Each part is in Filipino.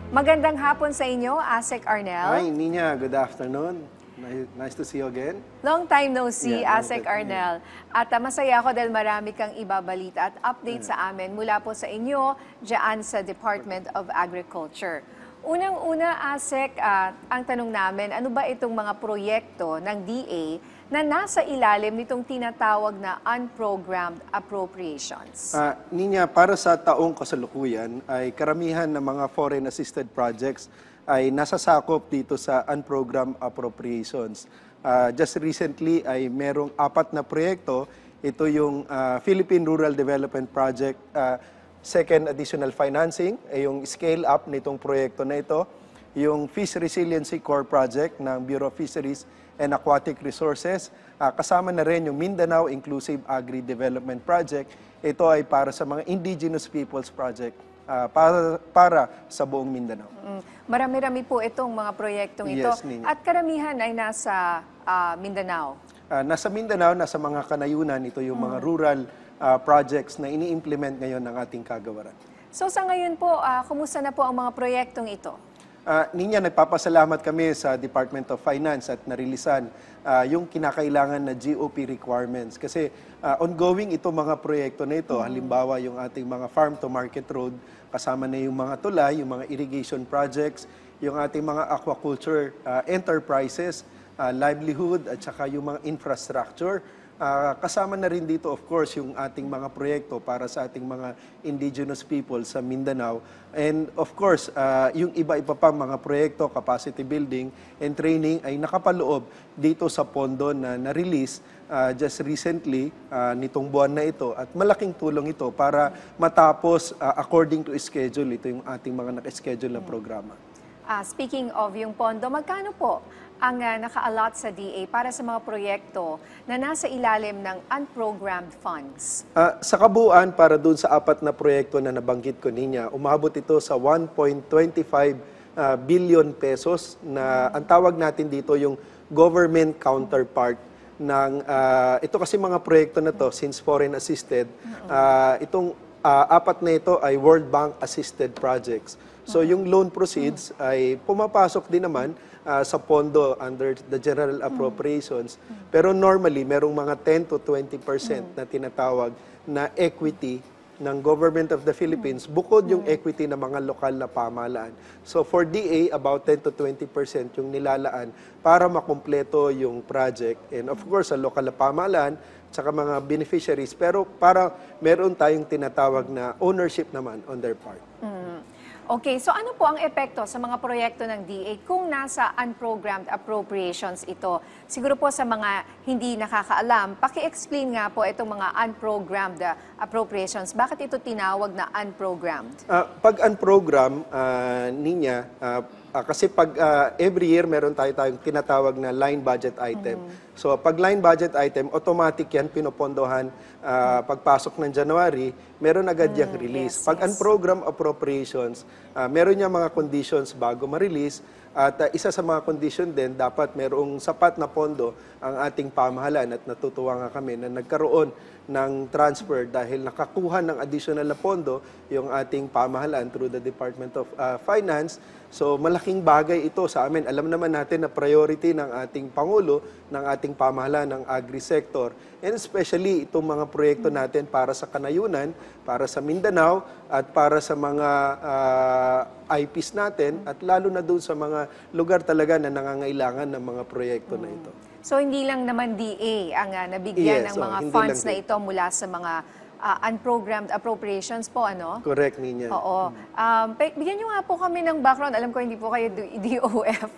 Magandang hapon sa inyo, Asek Arnel. Hi, Nina. Good afternoon. Nice to see you again. Long time no see, Yeah, Asek Arnel. At masaya ako dahil marami kang ibabalita at update sa amin mula po sa inyo dyan sa Department of Agriculture. Unang-una, Asek, ang tanong namin, ano ba itong mga proyekto ng DA na nasa ilalim nitong tinatawag na unprogrammed appropriations? Nina, para sa taong kasalukuyan ay karamihan ng mga foreign assisted projects ay nasasakop dito sa unprogrammed appropriations. Just recently ay merong 4 na proyekto. Ito yung Philippine Rural Development Project, second additional financing, ay yung scale up nitong proyekto na ito. Yung Fish Resiliency Core Project ng Bureau of Fisheries and Aquatic Resources. Kasama na rin yung Mindanao Inclusive Agri-Development Project. Ito ay para sa mga indigenous peoples project para sa buong Mindanao. Marami-rami po itong mga proyektong ito. Yes, Nina. At karamihan ay nasa Mindanao. Nasa Mindanao, nasa mga kanayunan, ito yung mga rural projects na ini-implement ngayon ng ating kagawaran. So sa ngayon po, kumusta na po ang mga proyektong ito? Ninya, nagpapasalamat kami sa Department of Finance at narilisan yung kinakailangan na GOP requirements. Kasi ongoing ito mga proyekto na ito. Halimbawa, yung ating mga farm-to-market road, kasama na yung mga tulay, yung mga irrigation projects, yung ating mga aquaculture enterprises, livelihood, at saka yung mga infrastructure. Kasama na rin dito, of course, yung ating mga proyekto para sa ating mga indigenous people sa Mindanao. And of course, yung iba-iba pang mga proyekto, capacity building and training ay nakapaloob dito sa pondo na na-release just recently nitong buwan na ito. At malaking tulong ito para matapos according to schedule. Ito yung ating mga naka-schedule na programa. Speaking of yung pondo, magkano po ang naka-allot sa DA para sa mga proyekto na nasa ilalim ng unprogrammed funds? Sa kabuuan, para dun sa 4 na proyekto na nabanggit ko niya, umabot ito sa 1.25 billion pesos na ang tawag natin dito yung government counterpart ng ito kasi mga proyekto na to since foreign assisted, itong 4 na ito ay World Bank assisted projects. So yung loan proceeds ay pumapasok din naman sa pondo under the general appropriations. Pero normally, merong mga 10 to 20% na tinatawag na equity ng Government of the Philippines bukod yung equity ng mga lokal na pamahalaan. So for DA, about 10 to 20% yung nilalaan para makumpleto yung project. And of course, sa lokal na pamahalaan, tsaka mga beneficiaries. Pero para meron tayong tinatawag na ownership naman on their part. Okay, so ano po ang epekto sa mga proyekto ng DA kung nasa unprogrammed appropriations ito? Siguro po sa mga hindi nakakaalam, paki-explain nga po itong mga unprogrammed appropriations. Bakit ito tinawag na unprogrammed? Pag unprogrammed, Ninya, kasi pag every year meron tayong tinatawag na line budget item. So pag line budget item, automatic yan pinopondohan pagpasok ng January, meron agad yung release. Pag unprogrammed appropriations, meron niya mga conditions bago ma-release. At isa sa mga condition din, dapat merong sapat na pondo ang ating pamahalaan at natutuwa nga kami na nagkaroon ng transfer dahil nakakuha ng additional na pondo yung ating pamahalaan through the Department of Finance. So malaking bagay ito sa amin. Alam naman natin na priority ng ating Pangulo, ng ating pamahalaan ng agri-sector, and especially itong mga proyekto natin para sa kanayunan, para sa Mindanao, at para sa mga IPs natin, at lalo na doon sa mga lugar talaga na nangangailangan ng mga proyekto na ito. So hindi lang naman DA ang nabigyan ng mga funds na ito mula sa mga unprogrammed appropriations po, ano? Correct, Ninya. Oo. Bigyan nyo nga po kami ng background. Alam ko hindi po kayo DOF,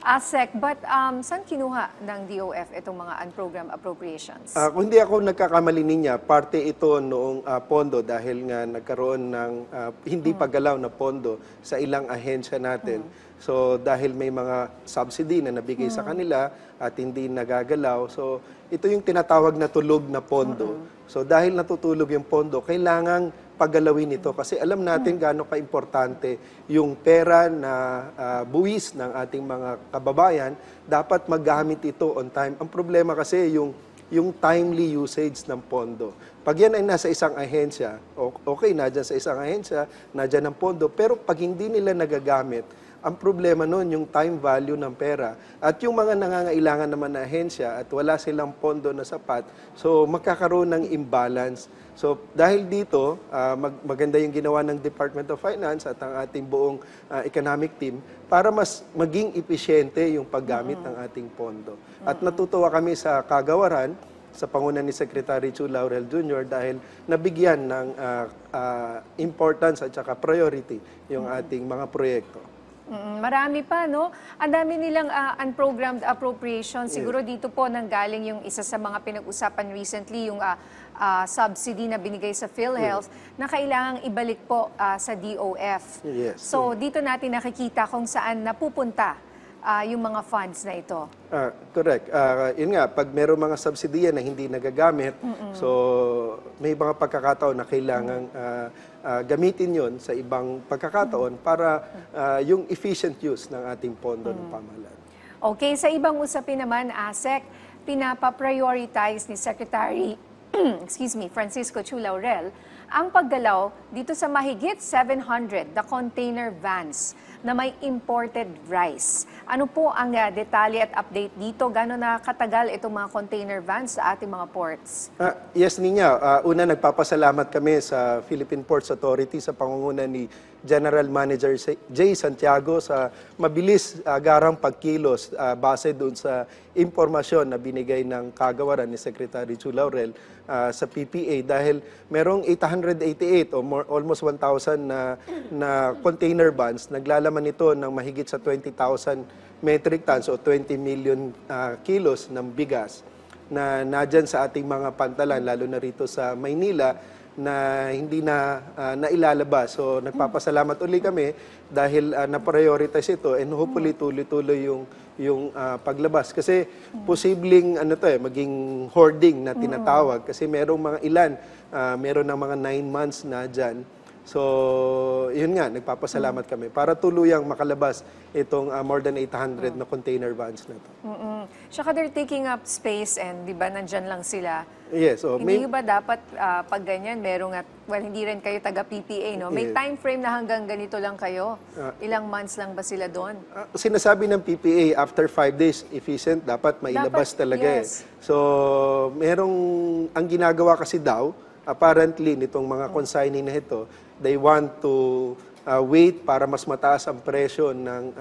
ASEC. But saan kinuha ng DOF itong mga unprogrammed appropriations? Kung hindi ako nagkakamali niya, parte ito noong pondo dahil nga nagkaroon ng hindi paggalaw na pondo sa ilang ahensya natin. So dahil may mga subsidy na nabigay sa kanila at hindi nagagalaw, so ito yung tinatawag na tulog na pondo. So dahil natutulog yung pondo, kailangang paggalawin ito kasi alam natin gaano kaimportante yung pera na buwis ng ating mga kababayan, dapat maggamit ito on time. Ang problema kasi yung yung timely usage ng pondo. Pag yan ay nasa isang ahensya, okay, nadyan sa isang ahensya, nadyan ang pondo, pero pag hindi nila nagagamit, ang problema nun, yung time value ng pera. At yung mga nangangailangan naman na ahensya at wala silang pondo na sapat, so magkakaroon ng imbalance. So dahil dito, maganda yung ginawa ng Department of Finance at ang ating buong economic team para mas maging episyente yung paggamit ng ating pondo. At natutuwa kami sa kagawaran, sa panguna ni Secretary Chu Laurel Jr. dahil nabigyan ng importance at saka priority yung ating mga proyekto. Marami pa, no? Ang dami nilang unprogrammed appropriation. Siguro dito po nanggaling yung isa sa mga pinag-usapan recently, yung subsidy na binigay sa PhilHealth na kailangang ibalik po sa DOF. Yes. So dito natin nakikita kung saan napupunta yung mga funds na ito. Correct. Yun nga, pag meron mga subsidiya na hindi nagagamit, so may mga pagkakataon na kailangang gamitin yon sa ibang pagkakataon para yung efficient use ng ating pondo ng pamahalaan. Okay, sa ibang usapin naman, ASEC, pinapa-prioritize ni Secretary Francisco Chu Laurel ang paggalaw dito sa mahigit 700 na container vans na may imported rice. Ano po ang detalye at update dito? Gano'n na katagal itong mga container vans sa ating mga ports? Yes, Ninya. Una, nagpapasalamat kami sa Philippine Ports Authority sa pangunguna ni General Manager Jay Santiago sa mabilis agarang pagkilos base doon sa impormasyon na binigay ng kagawaran ni Secretary Chu Laurel sa PPA dahil merong 888 o almost 1,000 na container vans. Naglalaman ito ng mahigit sa 20,000 metric tons o 20 million kilos ng bigas na nadyan sa ating mga pantalan, lalo na rito sa Maynila, na hindi na nailalabas. So nagpapasalamat uli kami dahil na-prioritize ito and hopefully tuloy-tuloy yung paglabas. Kasi posibleng maging hoarding na tinatawag kasi merong mga ilan, meron ng mga 9 months na dyan. So, yun nga, nagpapasalamat kami para tuluyang makalabas itong more than 800 na container vans na ito. Tsaka they're taking up space and di ba nandyan lang sila. Yes. So, Hindi ba dapat pag ganyan, hindi rin kayo taga-PPA, no? May time frame na hanggang ganito lang kayo? Ilang months lang ba sila doon? Sinasabi ng PPA, after 5 days, efficient, dapat mailabas talaga yes. So, ang ginagawa kasi daw, apparently, nitong mga consignee na ito, they want to wait para mas mataas ang presyo ng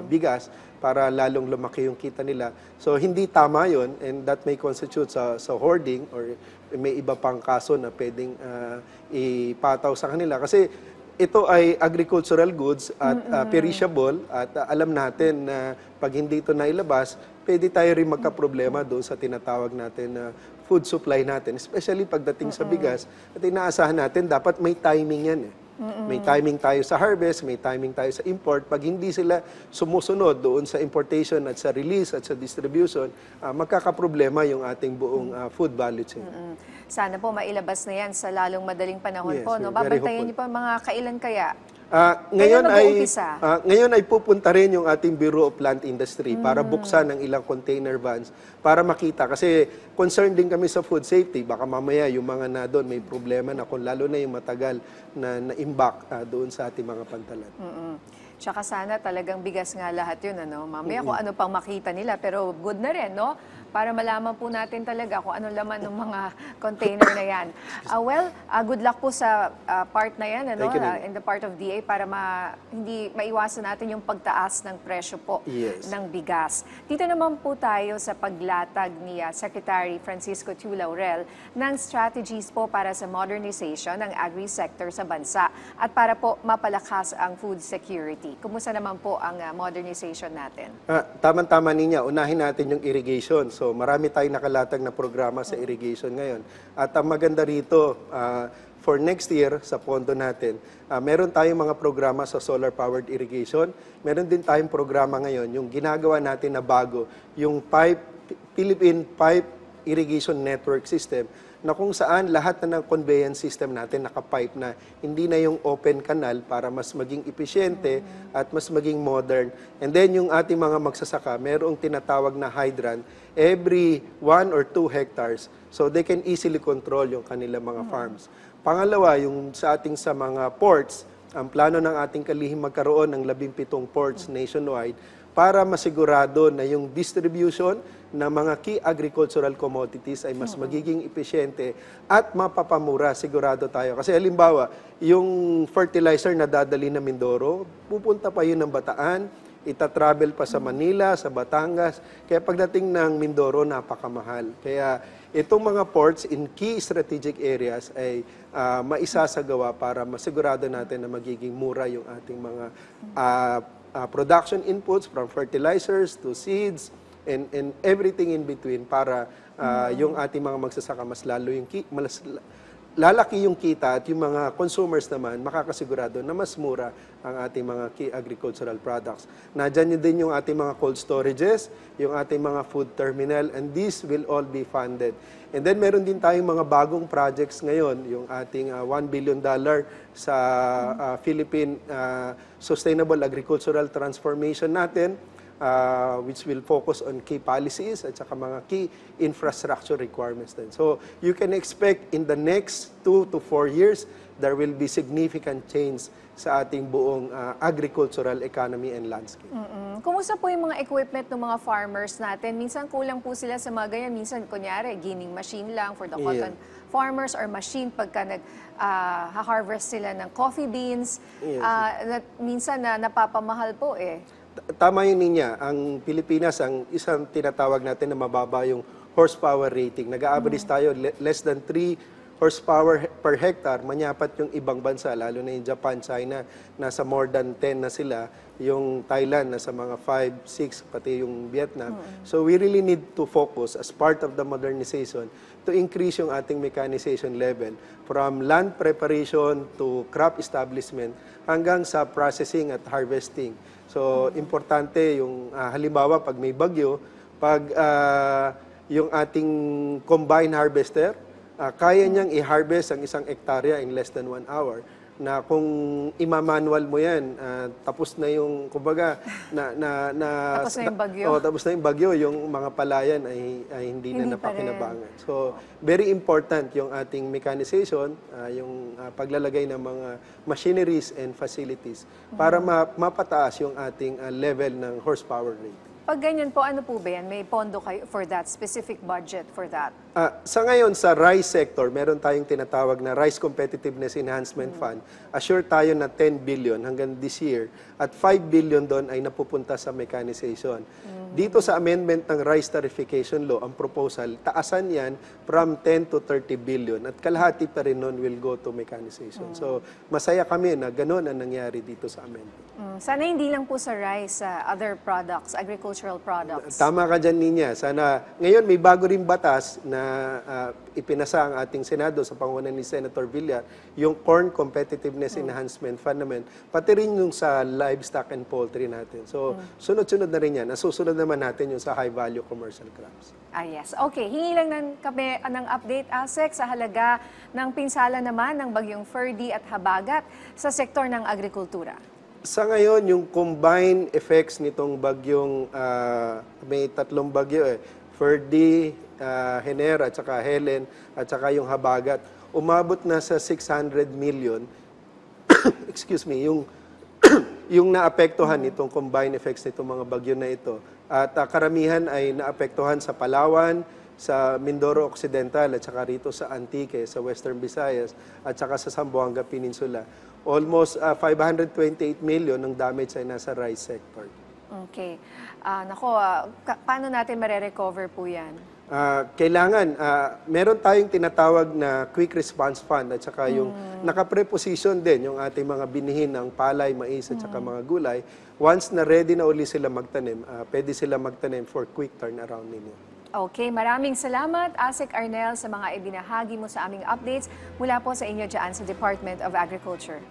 bigas para lalong lumaki yung kita nila. So, hindi tama yon and that may constitute sa hoarding or may iba pang kaso na pwedeng ipataw sa kanila. Kasi ito ay agricultural goods at perishable at alam natin na pag hindi ito nailabas, pwede tayo rin magka-problema doon sa tinatawag natin na food supply natin, especially pagdating sa bigas. At inaasahan natin, dapat may timing yan eh. May timing tayo sa harvest, may timing tayo sa import. Pag hindi sila sumusunod doon sa importation at sa release at sa distribution, magkakaproblema yung ating buong food value chain. Sana po mailabas na yan sa lalong madaling panahon Yes, po. No? very Babantayan hopeful. niyo pa mga kailan kaya? Ngayon ay pupunta rin yung ating Bureau of Plant Industry para buksan ang ilang container vans para makita. Kasi concerned din kami sa food safety. Baka mamaya yung mga na doon may problema na kung lalo na yung matagal na imbak doon sa ating mga pantalan. Tsaka sana talagang bigas nga lahat yun, ano? Mamaya kung ano pang makita nila, pero good na rin, no? Para malaman po natin talaga kung ano laman ng mga container na yan. Good luck po sa part na yan, ano? In the part of DA para hindi maiwasan natin yung pagtaas ng presyo po ng bigas. Dito naman po tayo sa paglatag ni Secretary Francisco Chu Laurel ng strategies po para sa modernization ng agri-sector sa bansa at para po mapalakas ang food security. Kumusta naman po ang modernization natin? Tama-tama niya. Unahin natin yung irrigation. So marami tayong nakalatag na programa sa irrigation ngayon. At ang maganda rito, for next year sa pondo natin, meron tayong mga programa sa solar-powered irrigation. Meron din tayong programa ngayon, yung ginagawa natin na bago, yung Philippine Pipe Irrigation Network System na kung saan lahat na ng conveyance system natin nakapipe na, hindi na yung open canal para mas maging epesyente at mas maging modern. And then yung ating mga magsasaka, mayroong tinatawag na hydrant every 1 or 2 hectares so they can easily control yung kanilang mga farms. Pangalawa, yung sa mga ports, ang plano ng ating kalihim magkaroon ng 17 ports nationwide para masigurado na yung distribution ng mga key agricultural commodities ay mas magiging epesyente at mapapamura, sigurado tayo. Kasi halimbawa, yung fertilizer na dadali na Mindoro, pupunta pa yun ng Bataan, itatravel pa sa Manila, sa Batangas. Kaya pagdating ng Mindoro, napakamahal. Kaya itong mga ports in key strategic areas ay maisasagawa para masigurado natin na magiging mura yung ating mga production inputs from fertilizers to seeds and everything in between para yung ating mga magsasaka mas lalaki yung kita at yung mga consumers naman makakasigurado na mas mura ang ating mga key agricultural products. Nandiyan din yung ating mga cold storages, yung ating mga food terminal, and these will all be funded. And then meron din tayong mga bagong projects ngayon, yung ating $1 billion sa Philippine Sustainable Agricultural Transformation natin, which will focus on key policies at saka mga key infrastructure requirements din. So you can expect in the next 2 to 4 years, there will be significant change sa ating buong agricultural economy and landscape. Kumusta po yung mga equipment ng mga farmers natin? Minsan kulang po sila sa mga ganyan. Minsan, kunyari, ginning machine lang for the cotton farmers or machine pagka nag-harvest sila ng coffee beans. Minsan napapamahal po eh. Tama yun niya. Ang Pilipinas, ang isang tinatawag natin na mababa yung horsepower rating. Nag-a-average tayo less than 3 horsepower per hectare. Manyapat yung ibang bansa, lalo na yung Japan, China, nasa more than 10 na sila. Yung Thailand, nasa mga 5, 6, pati yung Vietnam. So we really need to focus as part of the modernization to increase yung ating mechanization level from land preparation to crop establishment hanggang sa processing at harvesting. So, importante yung halimbawa pag may bagyo, pag yung ating combine harvester, kaya niyang i-harvest ang 1 hektarya in less than 1 hour. Na kung imamanual mo yan, tapos na yung, kumbaga, tapos na yung bagyo. Tapos na yung bagyo, yung mga palayan ay hindi na napakinabangan. So, very important yung ating mechanization, yung paglalagay ng mga machineries and facilities para mapataas yung ating level ng horsepower rate. Pag ganyan po, ano po ba yan? May pondo kayo for that, specific budget for that? Sa ngayon, sa rice sector, meron tayong tinatawag na Rice Competitiveness Enhancement Fund. Assure tayo na 10 billion hanggang this year at 5 billion doon ay napupunta sa mechanization. Dito sa amendment ng Rice Tarification Law, ang proposal, taasan yan from 10 to 30 billion at kalahati pa rin noon will go to mechanization. So, masaya kami na gano'n ang nangyari dito sa amendment. Sana hindi lang po sa rice, other products, agricultural products. Tama ka dyan, Ninya. Sana, ngayon may bago rin batas na ipinasa ang ating Senado sa pangunan ni Senator Villar, yung Corn Competitiveness Enhancement Fund naman, pati rin yung sa livestock and poultry natin. So, sunod-sunod na rin yan. Nasusunod naman natin yung sa high-value commercial crops. Yes. Okay. Hingi lang kami ng update, ASEC, sa halaga ng pinsala naman ng bagyong Ferdy at Habagat sa sektor ng agrikultura. Sa ngayon, yung combined effects nitong bagyong, may 3 bagyo Ferdy, Hener, at saka Helen, at saka yung Habagat, umabot na sa 600 million, excuse me, yung naapektuhan nitong combined effects nitong mga bagyo na ito. At karamihan ay naapektuhan sa Palawan, sa Mindoro Occidental, at saka rito sa Antique, sa Western Visayas, at saka sa Zamboanga Peninsula. Almost 528 million ng damage ay nasa rice sector. Okay. Paano natin mare-recover po yan? Kailangan, meron tayong tinatawag na Quick Response Fund at saka yung nakapreposition din yung ating mga binihin ng palay, mais at saka mga gulay. Once na ready na uli sila magtanim, pwede sila magtanim for quick turnaround ninyo. Okay, maraming salamat, ASEC Arnel, sa mga ibinahagi mo sa aming updates mula po sa inyo dyan sa Department of Agriculture.